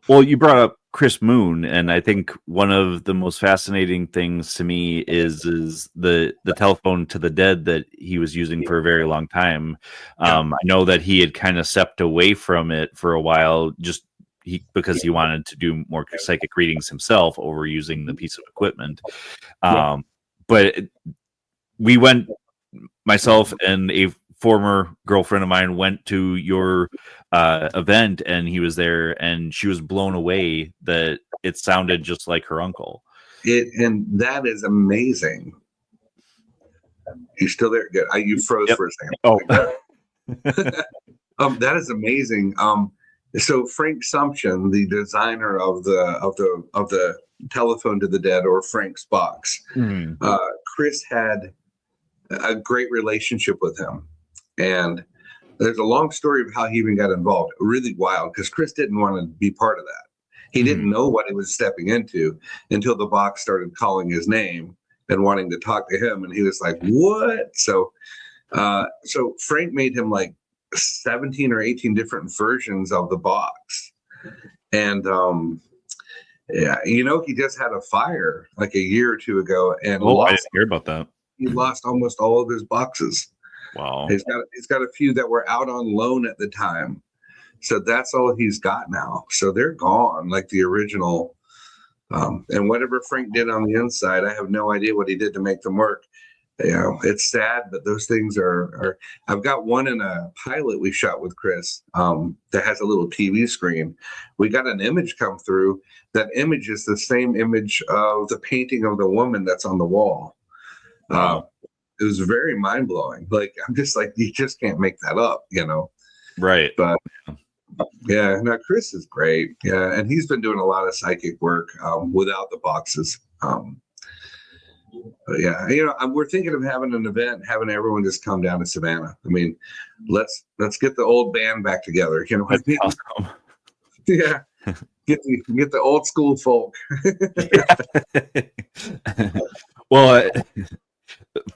Well, you brought up Chris Moon, and I think one of the most fascinating things to me is the telephone to the dead that he was using for a very long time. I know that he had kind of stepped away from it for a while, because he wanted to do more psychic readings himself over using the piece of equipment. But we went, myself and a former girlfriend of mine went to your event, and he was there, and she was blown away that it sounded just like her uncle. And that is amazing. You still there? Good. You froze for a second. Oh, that is amazing. So Frank Sumption, the designer of the telephone to the dead, or Frank's box, Chris had a great relationship with him. And there's a long story of how he even got involved. Really wild, because Chris didn't want to be part of that. He didn't know what he was stepping into until the box started calling his name and wanting to talk to him. And he was like, what? So Frank made him like 17 or 18 different versions of the box. And he just had a fire like a year or two ago, and I didn't hear about that. He lost almost all of his boxes. Wow. He's got a few that were out on loan at the time. So that's all he's got now. So they're gone, like the original. And whatever Frank did on the inside, I have no idea what he did to make them work. It's sad, but those things are I've got one in a pilot we shot with Chris that has a little TV screen. We got an image come through. That image is the same image of the painting of the woman that's on the wall. Wow. It was very mind-blowing. Like, I'm just like, you just can't make that up, Right. But yeah, no, Chris is great. Yeah, and he's been doing a lot of psychic work without the boxes. But yeah, we're thinking of having an event, having everyone just come down to Savannah. I mean, let's get the old band back together. You know what I mean? Awesome. Yeah, get the old school folk. Well,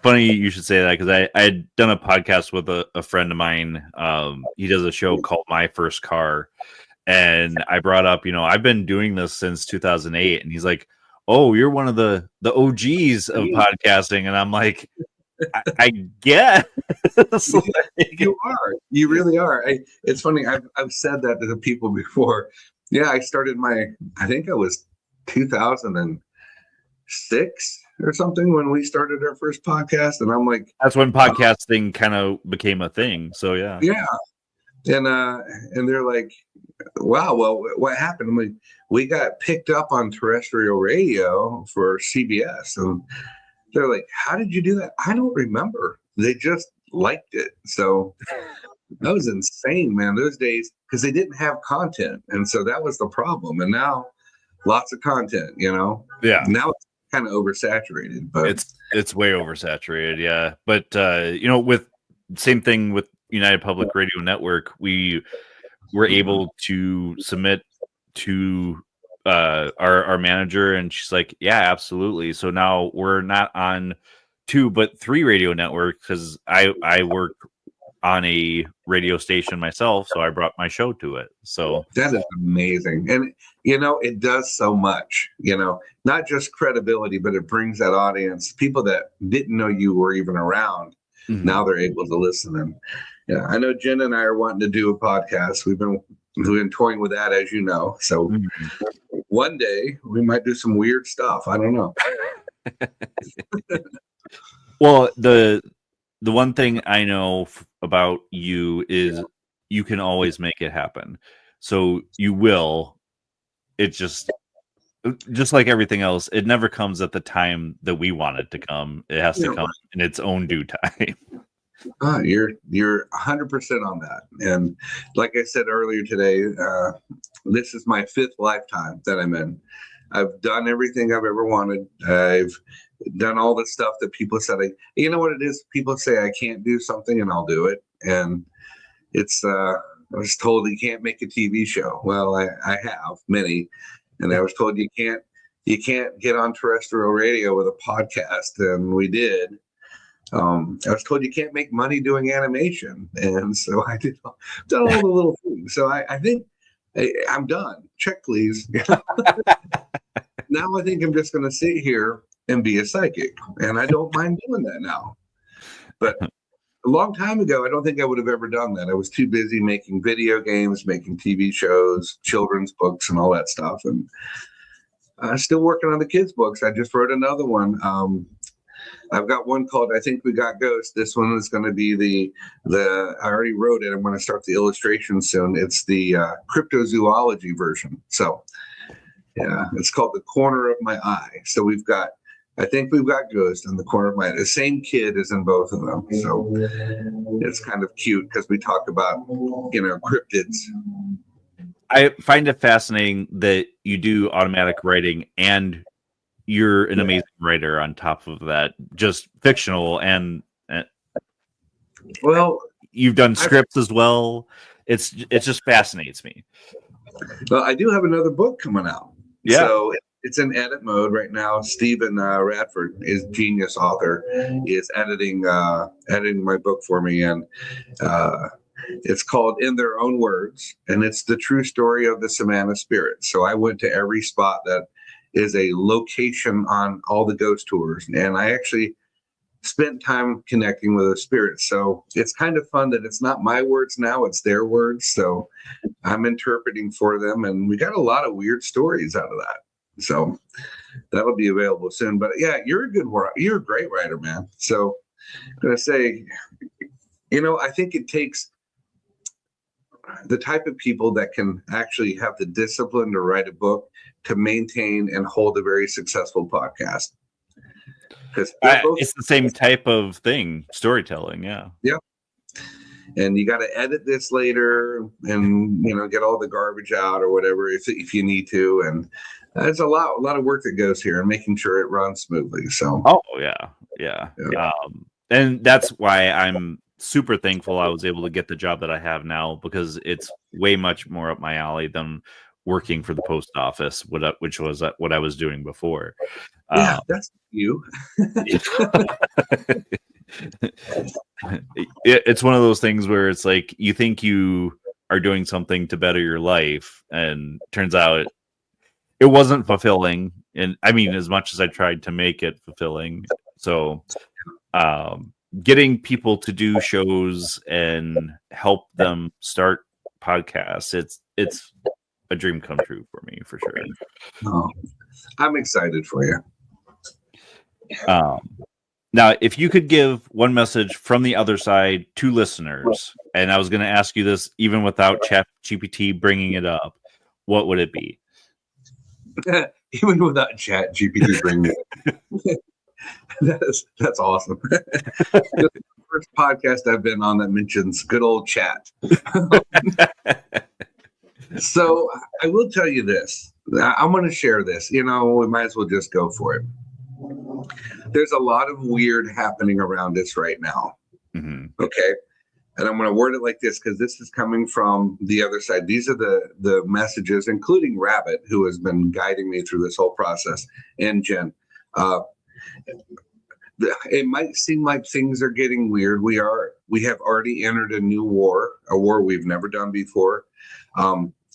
funny you should say that, because I had done a podcast with a friend of mine. He does a show called My First Car, and I brought up, I've been doing this since 2008, and he's like, oh, you're one of the OGs of podcasting. And I'm like, I guess. You are. You really are. It's funny. I've said that to the people before. Yeah, I started I think it was 2006 or something when we started our first podcast. And I'm like, that's when podcasting kind of became a thing. So yeah. Yeah. And they're like, wow, well, what happened? I'm like, we got picked up on terrestrial radio for CBS. And they're like, how did you do that? I don't remember. They just liked it. So that was insane, man, those days, because they didn't have content. And so that was the problem. And now lots of content, Yeah. Now it's kind of oversaturated, but it's way oversaturated. Yeah. But, with same thing with United Public Radio Network, we were able to submit to our manager, and she's like, yeah, absolutely. So now we're not on 2 but 3 radio networks, because I work on a radio station myself, so I brought my show to it. So that is amazing. And it does so much, not just credibility, but it brings that audience, people that didn't know you were even around. Mm-hmm. Now they're able to listen. And yeah, I know Jen and I are wanting to do a podcast. We've been toying with that, as you know. So one day we might do some weird stuff. I don't know. Well, the one thing I know about you is you can always make it happen. So you will. It's just like everything else. It never comes at the time that we want it to come. It has to come in its own due time. You're 100% on that. And like I said earlier today, this is my 5th lifetime that I'm in. I've done everything I've ever wanted. I've done all the stuff that people said. You know what it is? People say I can't do something, and I'll do it. And it's I was told you can't make a TV show. Well, I have many, and I was told you can't get on terrestrial radio with a podcast, and we did. I was told you can't make money doing animation, and so I done all the little things. So I think I'm done. Check, please. Now I think I'm just going to sit here and be a psychic, and I don't mind doing that now. But a long time ago, I don't think I would have ever done that. I was too busy making video games, making TV shows, children's books, and all that stuff. And I'm still working on the kids' books. I just wrote another one. I've got one called I Think We Got Ghosts. This one is going to be I already wrote it. I'm going to start the illustration soon. It's the cryptozoology version. So yeah, it's called The Corner of My Eye. So I think we've got ghosts in the corner of my eye. The same kid is in both of them. So it's kind of cute because we talk about, cryptids. I find it fascinating that you do automatic writing and you're an amazing writer on top of that, just fictional and well, you've done scripts as well. It just fascinates me. Well, I do have another book coming out. Yeah. So it's in edit mode right now. Stephen Radford, is genius author, is editing my book for me, and it's called In Their Own Words, and it's the true story of the Savannah spirits. So I went to every spot that is a location on all the ghost tours, and I actually spent time connecting with those spirits. So it's kind of fun that it's not my words now, it's their words. So I'm interpreting for them, and we got a lot of weird stories out of that. So that'll be available soon. But yeah, you're a great writer, man. So I'm gonna say, I think it takes the type of people that can actually have the discipline to write a book, to maintain and hold a very successful podcast. Because it's the same type of thing, storytelling. Yeah. And you got to edit this later, and get all the garbage out or whatever if you need to. And there's a lot of work that goes here, and making sure it runs smoothly. So yeah. And that's why I'm super thankful I was able to get the job that I have now, because it's way much more up my alley than working for the post office, which was what I was doing before. Yeah, that's you. It's one of those things where it's like you think you are doing something to better your life, and turns out it wasn't fulfilling. And I mean, as much as I tried to make it fulfilling. So getting people to do shows and help them start podcasts, it's a dream come true for me, for sure. Oh, I'm excited for you. Now, if you could give one message from the other side to listeners, and I was going to ask you this even without ChatGPT bringing it up, what would it be? Even without ChatGPT bringing it that's awesome. The first podcast I've been on that mentions good old chat. So I will tell you this. I'm going to share this. We might as well just go for it. There's a lot of weird happening around us right now. Mm-hmm. Okay. And I'm going to word it like this, because this is coming from the other side. These are the messages, including Rabbit, who has been guiding me through this whole process, and Jen. It might seem like things are getting weird. We have already entered a new war, a war we've never done before.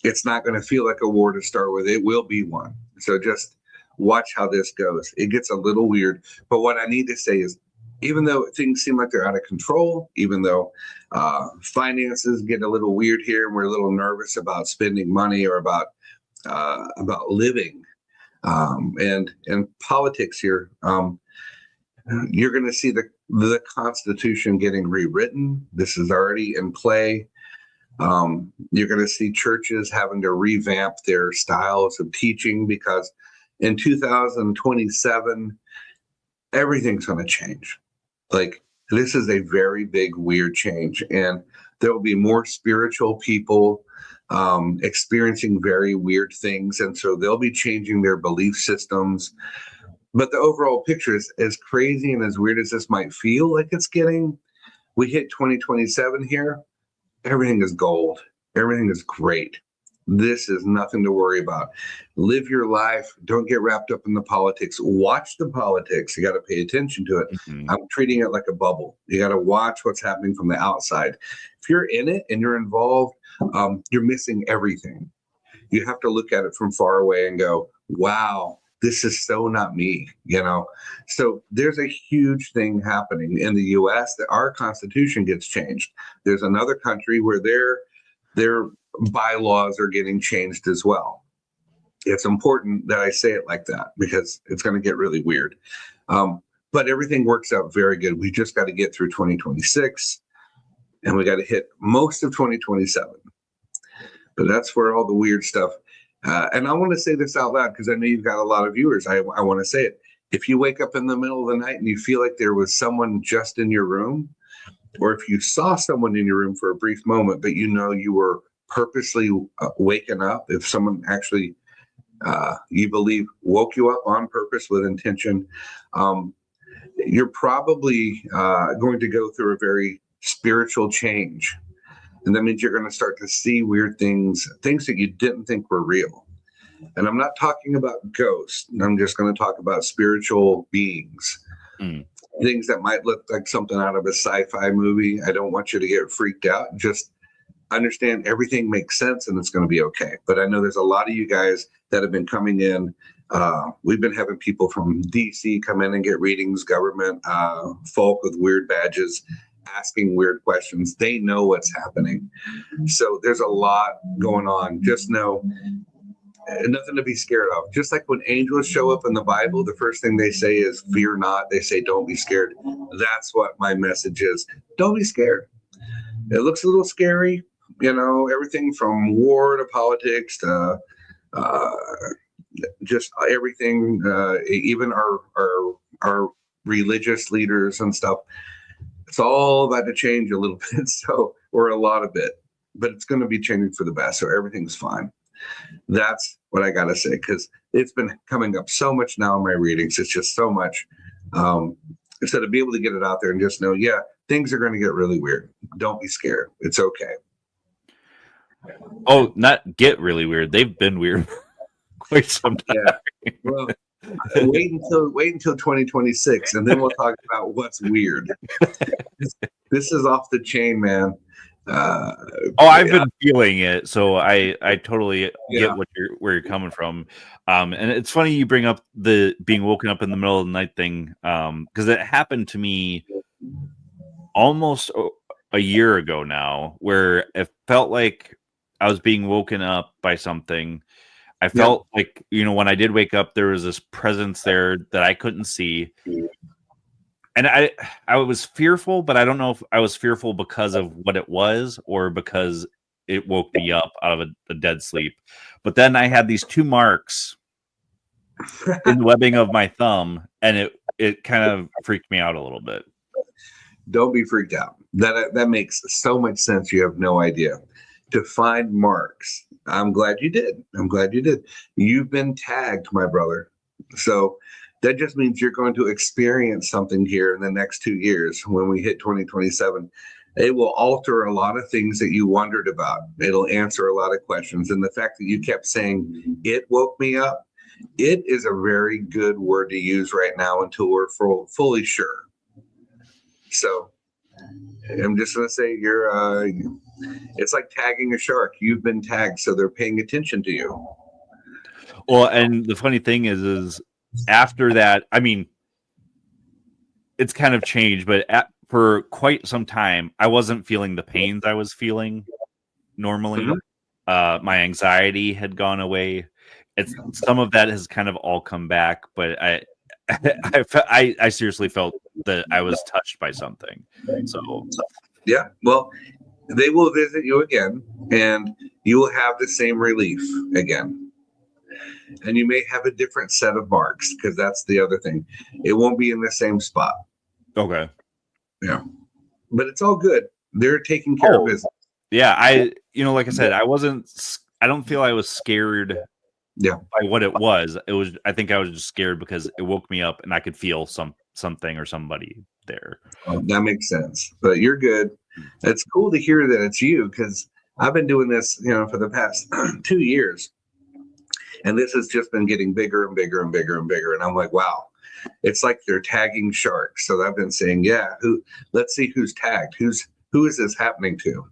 It's not going to feel like a war to start with. It will be one. So just watch how this goes. It gets a little weird. But what I need to say is, even though things seem like they're out of control, even though finances get a little weird here, and we're a little nervous about spending money or about living, and politics here, you're going to see the Constitution getting rewritten. This is already in play. You're going to see churches having to revamp their styles of teaching, because in 2027, everything's going to change. Like, This is a very big, weird change. And there will be more spiritual people experiencing very weird things. And so they'll be changing their belief systems. But the overall picture is as crazy and as weird as this might feel like it's getting. We hit 2027 here. Everything is gold. Everything is great. This is nothing to worry about. Live your life. Don't get wrapped up in the politics. Watch the politics. You got to pay attention to it. Mhm. I'm treating it like a bubble. You got to watch what's happening from the outside. If you're in it and you're involved, you're missing everything. You have to look at it from far away and go, wow, this is so not me, you know? So there's a huge thing happening in the US that our Constitution gets changed. There's another country where their bylaws are getting changed as well. It's important that I say it like that because it's going to get really weird. But everything works out very good. We just got to get through 2026 and we got to hit most of 2027. But that's where all the weird stuff. And I want to say this out loud because I know you've got a lot of viewers. I want to say it. If you wake up in the middle of the night and you feel like there was someone just in your room, or if you saw someone in your room for a brief moment, but you know you were purposely waken up, if someone actually, you believe, woke you up on purpose with intention, you're probably going to go through a very spiritual change. And that means you're going to start to see weird things that you didn't think were real. And I'm not talking about ghosts. I'm just going to talk about spiritual beings. Things that might look like something out of a sci-fi movie. I don't want you to get freaked out. Just understand everything makes sense and it's going to be okay. But I know there's a lot of you guys that have been coming in. We've been having people from DC come in and get readings, government folk with weird badges, asking weird questions. They know what's happening. So there's a lot going on. Just know nothing to be scared of. Just like when angels show up in the Bible, the first thing they say is fear not. They say don't be scared. That's what my message is. Don't be scared. It looks a little scary, you know, everything from war to politics to just everything, even our religious leaders and stuff. It's all about to change a little bit, or a lot of it, but it's going to be changing for the best. So everything's fine. That's what I got to say, because it's been coming up so much now in my readings. It's just so much. So to be able to get it out there and just know, yeah, things are going to get really weird. Don't be scared. It's okay. Oh, not get really weird. They've been weird quite some time. Yeah. Well, wait until 2026, and then we'll talk about what's weird. This is off the chain, man. I've been feeling it, so I totally get where you're coming from. And it's funny you bring up the being woken up in the middle of the night thing, because it happened to me almost a year ago now, where it felt like I was being woken up by something. I felt like, when I did wake up, there was this presence there that I couldn't see. And I was fearful, but I don't know if I was fearful because of what it was or because it woke me up out of a dead sleep. But then I had these 2 marks in the webbing of my thumb, and it kind of freaked me out a little bit. Don't be freaked out. That makes so much sense. You have no idea. To find marks. I'm glad you did. You've been tagged, my brother. So that just means you're going to experience something here in the next 2 years. When we hit 2027, it will alter a lot of things that you wondered about. It'll answer a lot of questions. And the fact that you kept saying, it woke me up, it is a very good word to use right now until we're fully sure. So I'm just going to say it's like tagging a shark. You've been tagged, so they're paying attention to you. Well, and the funny thing is after that, I mean, it's kind of changed, but for quite some time, I wasn't feeling the pains I was feeling normally. Mm-hmm. My anxiety had gone away. Some of that has kind of all come back, but I seriously felt that I was touched by something. So yeah, well, they will visit you again, and you will have the same relief again. And you may have a different set of marks, because that's the other thing. It won't be in the same spot. Okay. Yeah. But it's all good. They're taking care of business. Yeah. Like I said, I don't feel I was scared by what it was. I think I was just scared because it woke me up and I could feel something or somebody there. That makes sense. But you're good. It's cool to hear that it's you, because I've been doing this, for the past 2 years. And this has just been getting bigger and bigger and bigger and bigger. And I'm like, wow, it's like they're tagging sharks. So I've been saying, let's see who's tagged. Who is this happening to?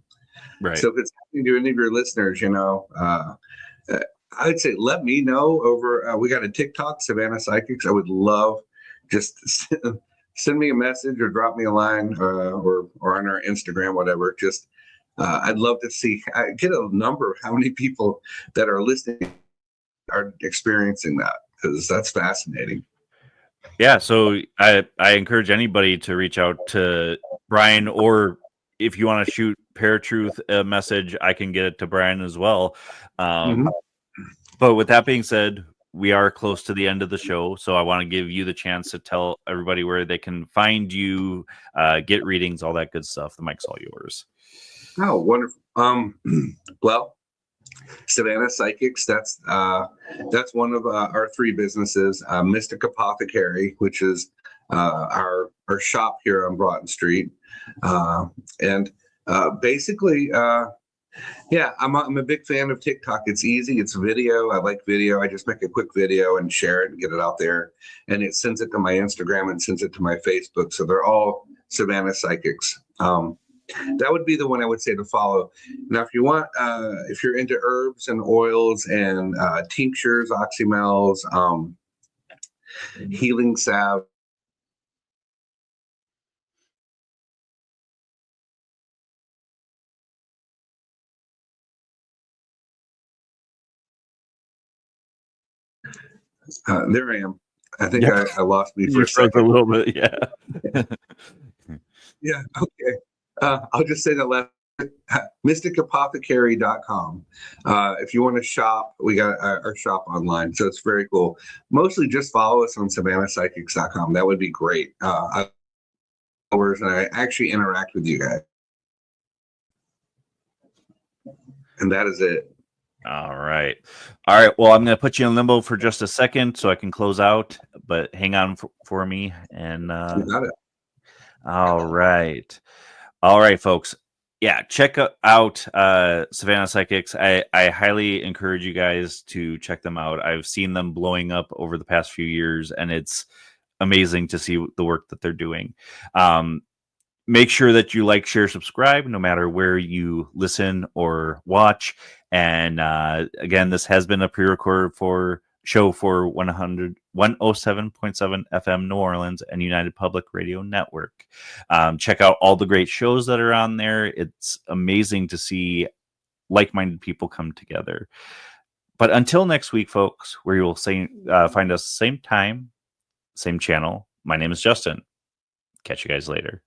Right. So if it's happening to any of your listeners, I'd say let me know over. We got a TikTok, Savannah Psychics. I would love just send me a message or drop me a line or on our Instagram, whatever. Just I'd love to get a number of how many people that are listening are experiencing that, because that's fascinating. Yeah, so I encourage anybody to reach out to Brian, or if you want to shoot ParaTruth a message, I can get it to Brian as well. But with that being said, we are close to the end of the show, so I want to give you the chance to tell everybody where they can find you, get readings, all that good stuff. The mic's all yours. Oh, wonderful. Well, Savannah Psychics, that's one of our 3 businesses. Mystic Apothecary, which is our shop here on Broughton Street, and basically, I'm a big fan of TikTok. It's easy. It's video. I like video. I just make a quick video and share it and get it out there, and it sends it to my Instagram and sends it to my Facebook. So they're all Savannah Psychics. That would be the one I would say to follow. Now, if you want, if you're into herbs and oils and tinctures, oxymels, healing salve, there I am. I think I lost me for a second. A little bit, yeah. Yeah, okay. I'll just say that last, mysticapothecary.com. If you want to shop, we got our shop online, so it's very cool. Mostly just follow us on SavannahPsychics.com. That would be great. And I actually interact with you guys. And that is it. All right. Well, I'm going to put you in limbo for just a second so I can close out, but hang on for me. And You got it. All right, folks. Yeah, check out Savannah Psychics. I highly encourage you guys to check them out. I've seen them blowing up over the past few years, and it's amazing to see the work that they're doing. Make sure that you like, share, subscribe, no matter where you listen or watch. And again, this has been a pre-recorded show for 107.7 FM New Orleans and United Public Radio Network. Check out all the great shows that are on there. It's amazing to see like-minded people come together. But until next week, folks, where you will find us same time, same channel. My name is Justin. Catch you guys later.